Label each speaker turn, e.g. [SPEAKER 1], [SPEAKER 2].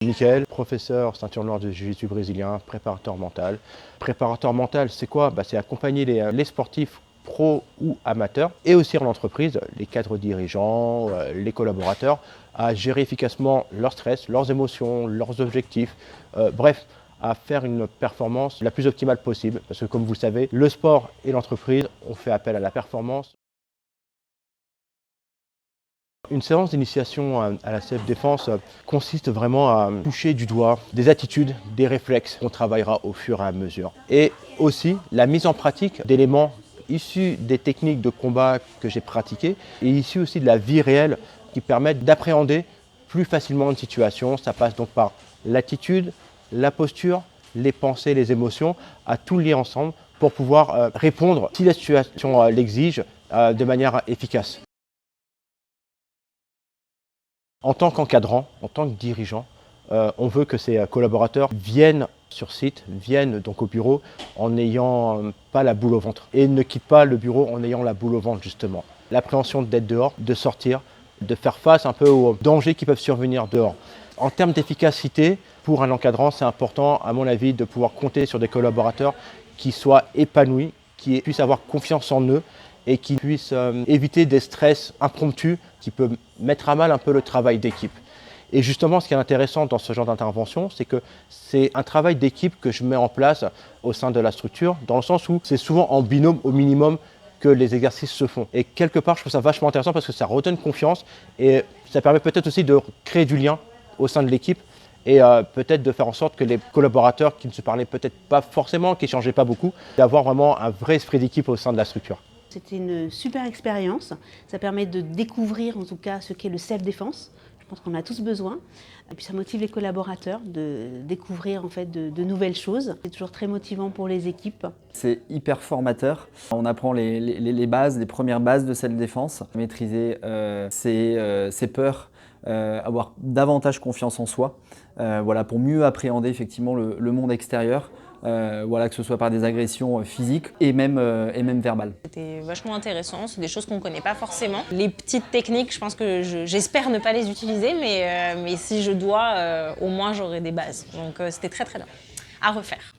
[SPEAKER 1] Mickaël, professeur ceinture noire de jiu-jitsu brésilien, préparateur mental. Préparateur mental, c'est quoi? C'est accompagner les sportifs pro ou amateurs et aussi en entreprise, les cadres dirigeants, les collaborateurs, à gérer efficacement leur stress, leurs émotions, leurs objectifs, bref, à faire une performance la plus optimale possible. Parce que comme vous le savez, le sport et l'entreprise ont fait appel à la performance. Une séance d'initiation à la self-défense consiste vraiment à toucher du doigt des attitudes, des réflexes qu'on travaillera au fur et à mesure. Et aussi la mise en pratique d'éléments issus des techniques de combat que j'ai pratiquées et issus aussi de la vie réelle qui permettent d'appréhender plus facilement une situation. Ça passe donc par l'attitude, la posture, les pensées, les émotions, à tout lier ensemble pour pouvoir répondre si la situation l'exige de manière efficace. En tant qu'encadrant, en tant que dirigeant, on veut que ces collaborateurs viennent sur site, viennent donc au bureau en n'ayant pas la boule au ventre et ne quittent pas le bureau en ayant la boule au ventre justement. L'appréhension d'être dehors, de sortir, de faire face un peu aux dangers qui peuvent survenir dehors. En termes d'efficacité, pour un encadrant, c'est important à mon avis de pouvoir compter sur des collaborateurs qui soient épanouis, qui puissent avoir confiance en eux et qui puissent éviter des stress impromptus qui peuvent mettre à mal un peu le travail d'équipe. Et justement, ce qui est intéressant dans ce genre d'intervention, c'est que c'est un travail d'équipe que je mets en place au sein de la structure, dans le sens où c'est souvent en binôme au minimum que les exercices se font. Et quelque part, je trouve ça vachement intéressant parce que ça redonne confiance et ça permet peut-être aussi de créer du lien au sein de l'équipe et peut-être de faire en sorte que les collaborateurs qui ne se parlaient peut-être pas forcément, qui n'échangeaient pas beaucoup, d'avoir vraiment un vrai esprit d'équipe au sein de la structure.
[SPEAKER 2] C'était une super expérience. Ça permet de découvrir en tout cas ce qu'est le self-défense. Je pense qu'on a tous besoin. Et puis ça motive les collaborateurs de découvrir en fait de nouvelles choses. C'est toujours très motivant pour les équipes.
[SPEAKER 3] C'est hyper formateur. On apprend les bases, les premières bases de self-défense. Maîtriser ses peurs, avoir davantage confiance en soi. Voilà, pour mieux appréhender effectivement le monde extérieur. Voilà, que ce soit par des agressions physiques et même verbales.
[SPEAKER 4] C'était vachement intéressant, c'est des choses qu'on ne connaît pas forcément. Les petites techniques, je pense que j'espère ne pas les utiliser, mais si je dois, au moins j'aurai des bases. Donc c'était très très bien. À refaire.